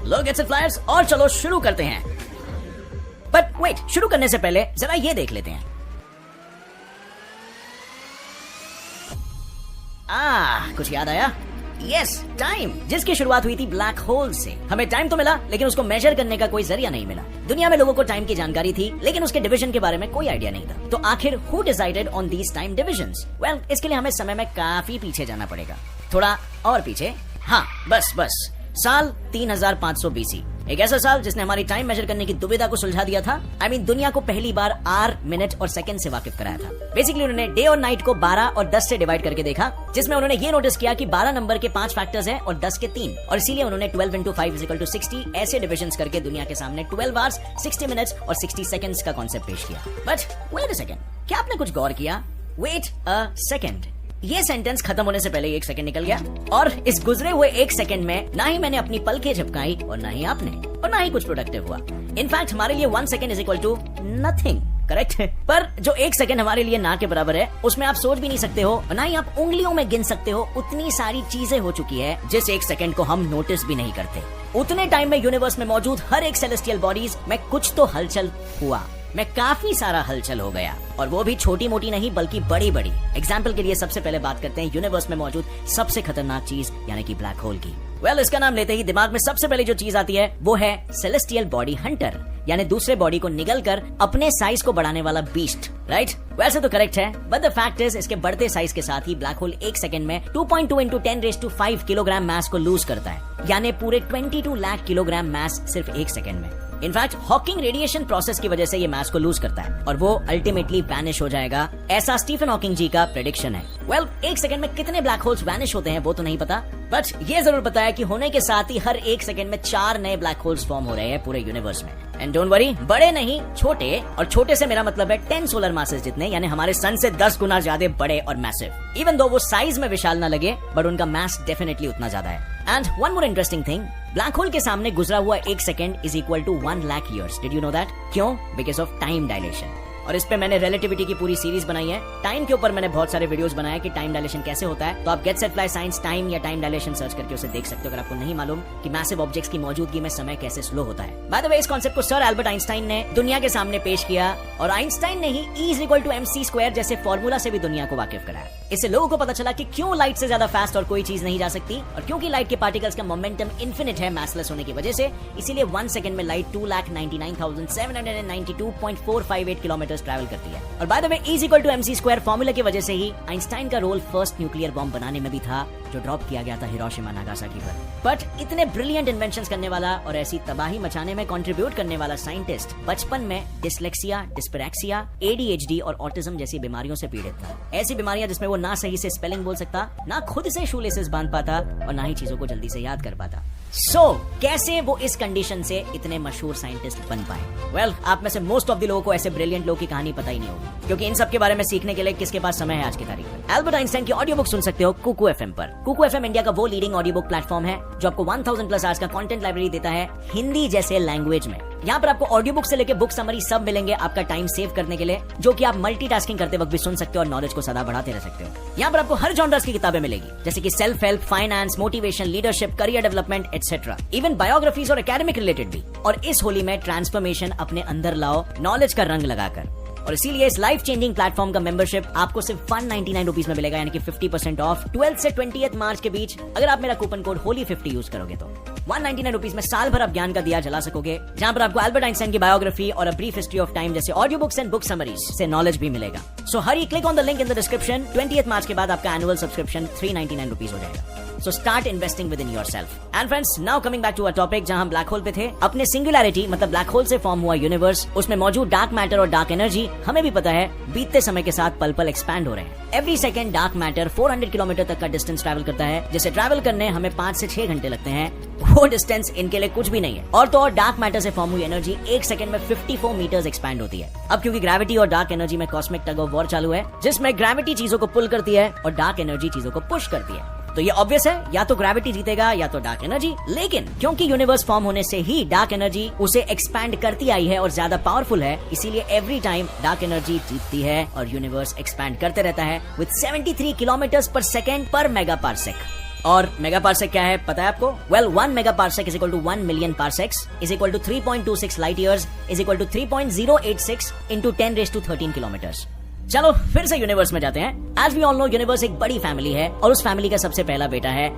Low gets it flyers, और चलो शुरू करते हैं। बट वेट, शुरू करने से पहले जरा ये देख लेते हैं। कुछ याद आया? यस, टाइम, जिसकी शुरुआत हुई थी ब्लैक होल से। हमें टाइम तो मिला, लेकिन उसको मेजर करने का कोई जरिया नहीं मिला। दुनिया में लोगों को टाइम की जानकारी थी, लेकिन उसके डिवीजन के बारे में कोई आइडिया नहीं था। तो आखिर who decided on these time divisions? Well, इसके लिए हमें समय में काफी पीछे जाना पड़ेगा, थोड़ा और पीछे। हाँ, बस साल 3500 BC, एक ऐसा साल जिसने हमारी टाइम मेजर करने की दुविधा को सुलझा दिया था। दुनिया को पहली बार आवर, मिनट और सेकंड से वाकिफ कराया था। बेसिकली उन्होंने डे और नाइट को 12 और 10 से डिवाइड करके देखा, जिसमें उन्होंने ये नोटिस किया कि 12 नंबर के 5 फैक्टर्स हैं और 10 के 3, और इसीलिए उन्होंने 12 into 5 = 60 ऐसे डिविजन्स करके दुनिया के सामने 12 आवर्स, 60 मिनट्स और 60 सेकंड्स का कॉन्सेप्ट पेश किया। बट वेट अ सेकंड, क्या आपने कुछ गौर किया? वेट अ सेकंड, ये सेंटेंस खत्म होने से पहले 1 सेकंड निकल गया, और इस गुजरे हुए 1 सेकंड में ना ही मैंने अपनी पलकें झपकाई और ना ही आपने, और ना ही कुछ प्रोडक्टिव हुआ। इनफैक्ट हमारे लिए 1 सेकंड = नथिंग, करेक्ट? पर जो 1 सेकंड हमारे लिए ना के बराबर है, उसमें आप सोच भी नहीं सकते हो, और ना ही आप उंगलियों में गिन सकते हो। उतनी सारी चीजें हो चुकी है जिस 1 सेकंड को हम नोटिस भी नहीं करते। उतने टाइम में यूनिवर्स में मौजूद हर एक सेलेस्टियल बॉडीज में कुछ तो हलचल हुआ, में काफी सारा हलचल हो गया, और वो भी छोटी मोटी नहीं बल्कि बड़ी बड़ी। एग्जाम्पल के लिए सबसे पहले बात करते हैं यूनिवर्स में मौजूद सबसे खतरनाक चीज यानी कि ब्लैक होल की। वेल, इसका नाम लेते ही दिमाग में सबसे पहले जो चीज आती है वो है सेलेस्टियल बॉडी हंटर, यानी दूसरे बॉडी को निगल कर अपने साइज को बढ़ाने वाला बीस्ट, राइट? वैसे तो करेक्ट है, बट द फैक्ट इज इसके बढ़ते साइज के साथ ही ब्लैक होल 1 सेकंड में 2.2 × 10⁵ किलोग्राम मास को लूज करता है, यानी पूरे 22 लाख किलोग्राम मास सिर्फ 1 सेकंड में। इनफैक्ट हॉकिंग रेडिएशन प्रोसेस की वजह से ये मास को लूज करता है और वो अल्टीमेटली वैनिश हो जाएगा, ऐसा स्टीफन हॉकिंग जी का प्रेडिक्शन है। वेल, 1 सेकंड में कितने ब्लैक होल्स वैनिश होते हैं वो तो नहीं पता, बट ये जरूर पता है कि होने के साथ ही हर 1 सेकंड में 4 नए ब्लैक होल्स फॉर्म हो रहे हैं पूरे यूनिवर्स में। एंड डोंट वरी, बड़े नहीं, छोटे, और छोटे से मेरा मतलब है 10 सोलर मासेस जितने, यानी हमारे सन से 10 गुना ज्यादा बड़े और मैसिव। इवन दो वो साइज में विशाल ना लगे, बट उनका मास डेफिनेटली उतना ज्यादा है। And one more interesting thing, black hole के सामने गुजरा हुआ 1 second = 1 lakh years. Did you know that? क्यों? Because of time dilation. और इस पे मैंने रिलेटिविटी की पूरी सीरीज बनाई है। टाइम के ऊपर मैंने बहुत सारे वीडियोस बनाए कि टाइम डायलेशन कैसे होता है, तो आप get set fly science time या टाइम डायलेशन सर्च करके उसे देख सकते हो, अगर आपको नहीं मालूम कि मैसिव ऑब्जेक्ट्स की मौजूदगी में समय कैसे स्लो होता है। बाय द वे, इस कॉन्सेप्ट को सर एल्बर्ट आइंस्टाइन ने दुनिया के सामने पेश किया, और आइंस्टाइन ने ही E = mc² जैसे फॉर्मूला से भी दुनिया को वाकिफ कराया। इससे लोगों को पता चला कि क्यों लाइट से ज्यादा फास्ट और कोई चीज नहीं जा सकती, और क्योंकि लाइट के पार्टिकल्स का मोमेंटम इन्फिनिट है मैसलेस होने की वजह से, इसीलिए 1 सेकंड में लाइट 2,99,792.458 किलोमीटर ट्रैवल करती है। और by the way, E = mc² formula की वजह से ही आइंस्टाइन का रोल फर्स्ट न्यूक्लियर बॉम्ब बनाने में भी था, जो ड्रॉप किया गया था हिरोशिमा नागासाकी पर। बट इतने ब्रिलियंट इन्वेंशंस करने वाला और ऐसी तबाही मचाने में कंट्रीब्यूट करने वाला साइंटिस्ट बचपन में डिसलेक्सिया, डिस्पैरेक्सिया, ADHD और ऑटिज्म जैसी बीमारियों से पीड़ित था। ऐसी बीमारियां जिसमें वो ना सही से स्पेलिंग बोल सकता, ना खुद से शूलेसेस बांध पाता, और ना ही चीजों को जल्दी से याद कर पाता। कैसे वो इस कंडीशन से इतने मशहूर साइंटिस्ट बन पाए? वेल, आप में से मोस्ट ऑफ द लोगों को ऐसे ब्रिलियंट लोगों की कहानी पता ही नहीं होगी, क्योंकि इन सब के बारे में सीखने के लिए किसके पास समय है आज की तारीख में? एल्बर्ट आइंस्टाइन की ऑडियो बुक सुन सकते हो कुकू FM पर। कुकू FM इंडिया का वो लीडिंग ऑडियो बुक प्लेटफॉर्म है जो आपको 1000+ आवर्स का कंटेंट लाइब्रेरी देता है हिंदी जैसे लैंग्वेज में। यहाँ पर आपको ऑडियो बुक से लेकर बुक समरी सब मिलेंगे आपका टाइम सेव करने के लिए, जो कि आप मल्टीटास्किंग करते वक्त भी सुन सकते हो और नॉलेज को सदा बढ़ाते रह सकते हो। यहाँ पर आपको हर जॉनर्स की किताबें मिलेगी, जैसे कि self help, finance, motivation, leadership, career development etcetera, even biographies और एकेडमिक रिलेटेड भी। और इस होली में ट्रांसफॉर्मेशन अपने अंदर लाओ नॉलेज का रंग लगाकर। और इसीलिए इस लाइफ चेंजिंग प्लेटफॉर्म का मेंबरशिप आपको सिर्फ 199 रुपीज में मिलेगा, यानी कि 50% ऑफ 12 से 20 मार्च के बीच, अगर आप मेरा कूपन कोड होली50 यूज करोगे तो 199 रुपीज में साल भर आप ज्ञान का दिया जला सकोगे, जहां पर आपको एल्बर्ट आइंस्टाइन की बायोग्राफी और a brief history of time जैसे audio books and book summaries से नॉलेज भी मिलेगा। So hurry, click on the link in the description. 20 मार्च के बाद आपका एनुअल सब्सक्रिप्शन 399 रुपीज हो जाएगा। So start investing within yourself. And friends, now coming back to our topic, जहां हम ब्लैक होल पे थे। अपने सिंगुलैरिटी मतलब ब्लैक होल से फॉर्म हुआ यूनिवर्स, उसमें मौजूद डार्क मैटर और डार्क एनर्जी हमें भी पता है बीतते समय के साथ पल पल एक्सपैंड हो रहे हैं। Every second dark matter 400 kilometre तक का डिस्टेंस ट्रैवल करता है, जिसे ट्रैवल करने हमें 5 से 6 घंटे लगते हैं। वो डिस्टेंस इनके लिए कुछ भी नहीं है। और तो और डार्क मैटर से फॉर्म हुई एनर्जी 1 सेकंड में 54 मीटर्स एक्सपैंड होती है। अब क्योंकि ग्रेविटी और डार्क एनर्जी में कॉस्मिक टग ऑफ वॉर चालू है, जिसमें ग्रेविटी चीजों को पुल करती है और डार्क एनर्जी चीजों को पुश करती है। तो ये ऑब्वियस है, या तो ग्रेविटी जीतेगा या तो डार्क एनर्जी। लेकिन क्योंकि यूनिवर्स फॉर्म होने से ही डार्क एनर्जी उसे एक्सपैंड करती आई है और ज्यादा पावरफुल है, इसीलिए एवरी टाइम डार्क एनर्जी जीतती है और यूनिवर्स एक्सपैंड करते रहता है with 73 kilometres per second per mega parsec. और मेगा पार्सेक क्या है पता है आपको? Well 1 mega parsec is equal to 1 million parsecs is equal to 3.26 light years is equal to 3.086 into 10⁻13 kilometres. चलो फिर से यूनिवर्स में जाते हैं। As we all know universe एक बड़ी फैमिली है और उस फैमिली का सबसे पहला बेटा है,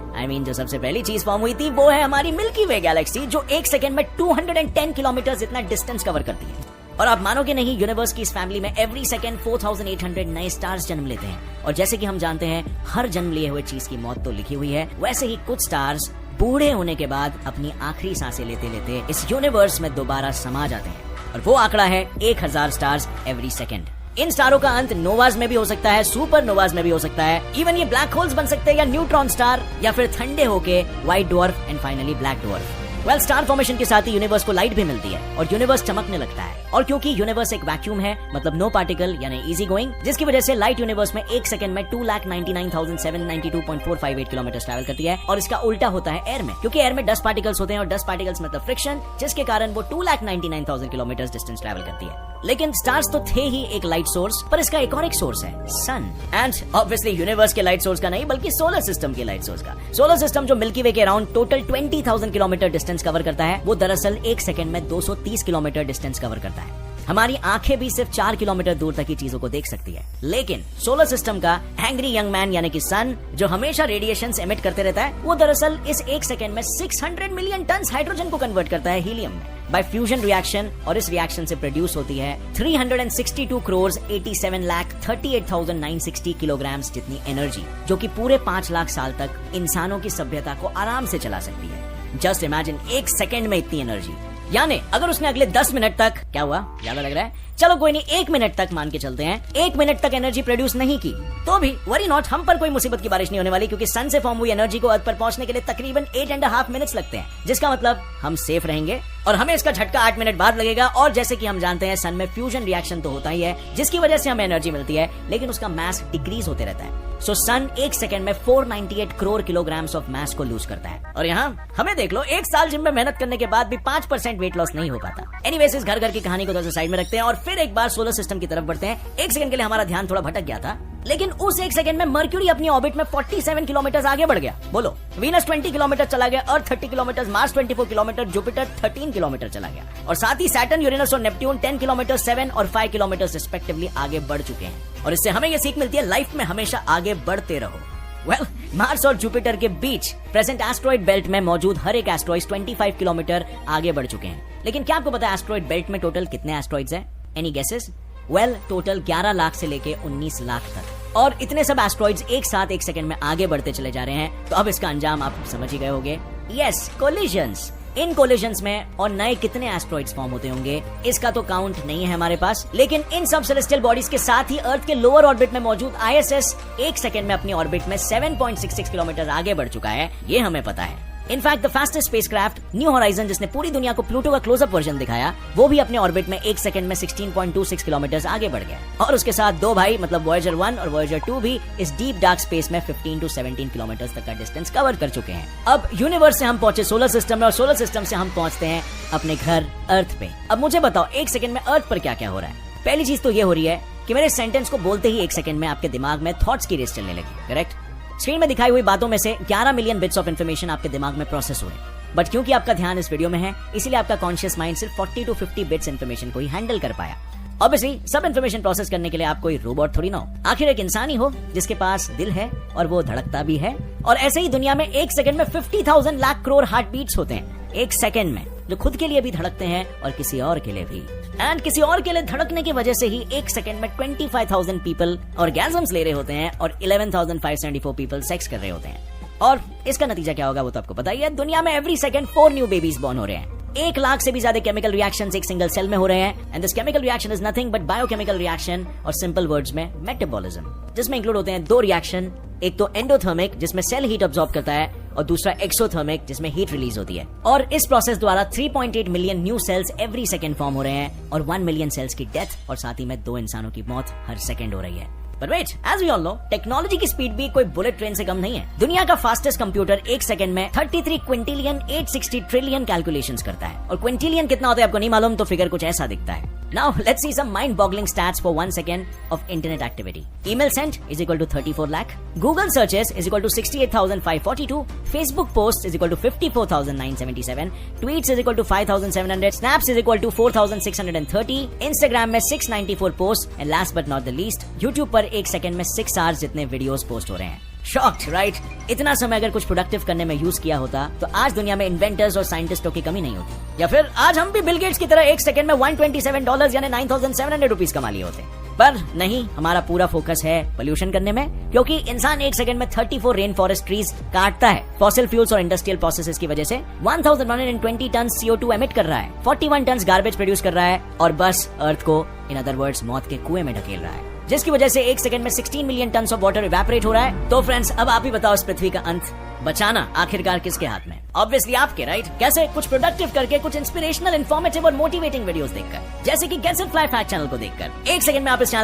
जो सबसे पहली चीज फॉर्म हुई थी वो है हमारी मिल्की वे गैलेक्सी, जो 1 सेकंड में 210 किलोमीटर इतना डिस्टेंस कवर करती है। और आप मानोगे नहीं, यूनिवर्स की इस फैमिली में एवरी सेकंड 4800 नए स्टार्स जन्म लेते हैं। और जैसे कि हम जानते हैं हर जन्म लिए हुए चीज की मौत तो लिखी हुई है, वैसे ही कुछ स्टार्स बूढ़े होने के बाद अपनी आखिरी सांसें लेते लेते इस यूनिवर्स में दोबारा समा जाते हैं। और वो आंकड़ा है 1000 स्टार्स एवरी सेकंड। इन स्टारों का अंत नोवाज में भी हो सकता है, सुपर नोवाज में भी हो सकता है, इवन ये ब्लैक होल्स बन सकते हैं या न्यूट्रॉन स्टार, या फिर ठंडे होके white dwarf and finally black dwarf. Well star formation के साथ ही यूनिवर्स को लाइट भी मिलती है और यूनिवर्स चमकने लगता है। और क्योंकि यूनिवर्स एक वैक्यूम है, मतलब नो पार्टिकल यानी इजी गोइंग, जिसकी वजह से लाइट यूनिवर्स में 1 सेकंड में 2,99,792.458 किलोमीटर ट्रैवल करती है। और इसका उल्टा होता है एयर में, क्योंकि एयर में डस्ट पार्टिकल्स होते हैं और डस्ट पार्टिकल्स मतलब फ्रिक्शन, जिसके कारण वो 2,99,000 किलोमीटर डिस्टेंस ट्रैवल करती है। लेकिन स्टार्स तो थे ही एक लाइट सोर्स, पर इसका एक और एक सोर्स है, सन। एंड ऑब्वियसली यूनिवर्स के लाइट सोर्स का नहीं, बल्कि सोलर सिस्टम के लाइट सोर्स का। सोलर सिस्टम जो मिल्की वे के around total 20,000 kilometre distance cover करता है, वो दरअसल 1 सेकंड में 230 किलोमीटर डिस्टेंस कवर करता है। हमारी आंखें भी सिर्फ 4 किलोमीटर दूर तक की चीजों को देख सकती है। लेकिन सोलर सिस्टम का एंग्री यंग मैन यानी कि सन, जो हमेशा रेडिएशंस एमिट करते रहता है, वो दरअसल इस 1 सेकंड में 600 मिलियन टन हाइड्रोजन को कन्वर्ट करता है हीलियम में बाय फ्यूजन रिएक्शन। और इस रिएक्शन से प्रोड्यूस होती है 362 करोड़ 87,38,960 किलोग्राम जितनी एनर्जी, जो कि पूरे 5 लाख साल तक इंसानों की सभ्यता को आराम से चला सकती है। जस्ट इमेजिन 1 सेकंड में इतनी एनर्जी। यानी अगर उसने अगले 10 मिनट तक, क्या हुआ ज्यादा लग रहा है, चलो कोई नहीं 1 मिनट तक मान के चलते हैं, 1 मिनट तक एनर्जी प्रोड्यूस नहीं की तो भी वरी नॉट, हम पर कोई मुसीबत की बारिश नहीं होने वाली, क्योंकि सन से फॉर्म हुई एनर्जी को अर्थ पर पहुंचने के लिए तकरीबन 8.5 मिनट्स लगते हैं, जिसका मतलब हम सेफ रहेंगे और हमें इसका झटका 8 मिनट बाद लगेगा। और जैसे कि हम जानते हैं सन में फ्यूजन रिएक्शन तो होता ही है, जिसकी वजह से हमें एनर्जी मिलती है, लेकिन उसका मास डिक्रीज होते रहता है। सो सन 1 सेकंड में 498 करोड़ किलोग्राम ऑफ मास को लूज करता है। और यहाँ हमें देख लो, 1 साल जिम में मेहनत करने के बाद भी 5% वेट लॉस नहीं हो पाता। एनीवेज, इस घर की कहानी को साइड में रखते हैं और फिर एक बार सोलर सिस्टम की तरफ बढ़ते हैं। 1 सेकंड के लिए हमारा ध्यान थोड़ा भटक गया था, लेकिन उस 1 सेकंड में मर्क्यूरी अपनी ऑर्बिट में 47 किलोमीटर आगे बढ़ गया। बोलो, वीनस 20 किलोमीटर चला गया, अर्थ 30 kilometre, Mars 24 kilometre, Jupiter 13 kilometre चला गया, और साथ ही सैटर्न, यूरेनस और नेपट्यून 10 किलोमीटर, 7 और 5 किलोमीटर रिस्पेक्टिवली आगे बढ़ चुके हैं। और इससे हमें यह सीख मिलती है, लाइफ में हमेशा आगे बढ़ते रहो। वेल, मार्स और जुपिटर के बीच प्रेजेंट एस्ट्रॉइड बेल्ट में मौजूद हर एक एस्ट्रॉइड 25 किलोमीटर आगे बढ़ चुके हैं। लेकिन क्या आपको पता है एस्ट्रॉइड बेल्ट में टोटल कितने एस्ट्रॉइड्स हैं? Any guesses? Well, total 11 lakh से लेके 19 लाख तक। और इतने सब एस्ट्रॉइड्स एक साथ 1 सेकंड में आगे बढ़ते चले जा रहे हैं, तो अब इसका अंजाम आप समझ ही गए होंगे। Yes, collisions. इन कोलिजन्स में और नए कितने एस्ट्रॉइड्स फॉर्म होते होंगे, इसका तो काउंट नहीं है हमारे पास। लेकिन इन सब सेलेस्टियल बॉडीज के साथ ही अर्थ के लोअर ऑर्बिट में मौजूद ISS 1 सेकंड में अपनी ऑर्बिट में 7.66 किलोमीटर आगे बढ़ चुका है, ये हमें पता है। In fact the fastest spacecraft new horizon, जिसने पूरी दुनिया को प्लूटो का क्लोजअप वर्जन दिखाया, वो भी अपने ऑर्बिट में 1 सेकंड में 16.26 किलोमीटर आगे बढ़ गया। और उसके साथ 2 भाई मतलब वॉयेजर 1 और वॉयेजर 2 भी इस डीप डार्क स्पेस में 15 to 17 किलोमीटर तक का डिस्टेंस कवर कर चुके हैं। अब यूनिवर्स से हम पहुंचे सोलर सिस्टम में, और सोलर सिस्टम से हम पहुंचते हैं अपने घर अर्थ पे। अब मुझे बताओ, 1 सेकंड में अर्थ पर क्या क्या हो रहा है? पहली चीज तो ये हो रही है कि मेरे सेंटेंस को बोलते ही 1 सेकंड में आपके दिमाग में थॉट्स की रेस चलने लगी। करेक्ट? स्क्रीन में दिखाई हुई बातों में से 11 मिलियन बिट्स ऑफ इन्फॉर्मेशन आपके दिमाग में प्रोसेस हुए, बट क्योंकि आपका ध्यान इस वीडियो में है, इसीलिए आपका कॉन्शियस माइंड सिर्फ 40 to 50 बिट्स इन्फॉर्मेशन को ही हैंडल कर पाया। ऑब्वियसली सब इन्फॉर्मेशन प्रोसेस करने के लिए आप कोई रोबोट थोड़ी ना हो, आखिर एक इंसान ही हो जिसके पास दिल है और वो धड़कता भी है। और ऐसे ही दुनिया में 1 सेकंड में 50,000 लाख करोड़ हार्ट बीट्स होते हैं 1 सेकंड में, जो खुद के लिए भी धड़कते हैं और किसी और के लिए भी। एंड किसी और के लिए धड़कने की वजह से ही 1 सेकंड में 25,000 पीपल ऑर्गेज़म्स ले रहे होते हैं और 11,574 पीपल सेक्स कर रहे होते हैं। और इसका नतीजा क्या होगा वो तो आपको पता ही है। दुनिया में every second 4 new babies born हो रहे हैं। 1 लाख से भी ज्यादा केमिकल रिएक्शंस एक सिंगल सेल में हो रहे हैं। And this chemical reaction is nothing but biochemical reaction, और सिंपल वर्ड्स में मेटाबॉलिज्म, जिसमें इंक्लूड होते हैं 2 रिएक्शन, एक तो एंडोथर्मिक जिसमें सेल हीट अब्सॉर्ब करता है, और दूसरा एक्सोथर्मिक जिसमें हीट रिलीज होती है। और इस प्रोसेस द्वारा 3.8 million new sales every second form हो रहे हैं, और 1 मिलियन सेल्स की डेथ, और साथ ही में 2 इंसानों की मौत हर सेकंड हो रही है। But wait, as we all know, technology की स्पीड भी कोई बुलेट ट्रेन से कम नहीं है। दुनिया का फास्टेस्ट कंप्यूटर 1 सेकंड में 33 क्विंटिलियन 860 ट्रिलियन कैलकुलेशंस करता है। और क्विंटिलियन कितना होता है आपको नहीं मालूम, तो फिगर कुछ ऐसा दिखता है। Now let's see some mind-boggling stats for 1 second of internet activity. Email sent is equal to 34 lakh. Google searches is equal to 68,542. Facebook posts is equal to 54,977. Tweets is equal to 5,700. Snaps is equal to 4,630. Instagram में 694 posts. And last but not the least, YouTube पर 1 second में 6 hours जितने videos post हो रहे हैं. Shocked right? इतना समय अगर कुछ प्रोडक्टिव करने में यूज किया होता तो आज दुनिया में इन्वेंटर्स और साइंटिस्टों की कमी नहीं होती, या फिर आज हम भी बिल गेट्स की तरह 1 सेकंड में $127 यानी 9,700 रुपीज कमा लिए होते. पर नहीं, हमारा पूरा फोकस है पोल्यूशन करने में, क्योंकि इंसान 1 सेकंड में 34 रेन फॉरेस्ट ट्रीज काटता है. फॉसिल फ्यूल्स और इंडस्ट्रियल प्रोसेसेस की वजह से 1120 टन CO2 एमिट कर रहा है, 41 टन गार्बेज प्रोड्यूस कर रहा है और बस अर्थ को इन अदर वर्ड्स मौत के कुएं में ढकेल रहा है, जिसकी वजह से 1 सेकंड में 16 million ton of water evaporate हो रहा है. तो फ्रेंड्स, अब आप ही बताओ, इस पृथ्वी का अंत बचाना आखिरकार किसके हाथ में? ऑब्वियसली आपके, राइट? कैसे? कुछ प्रोडक्टिव करके, कुछ इंस्पिरेशनल, इन्फॉर्मेटिव और मोटिवेटिंग वीडियोस देखकर, जैसे कि gets it fly fact channel को देखकर. 1 सेकंड में आप इस चैनल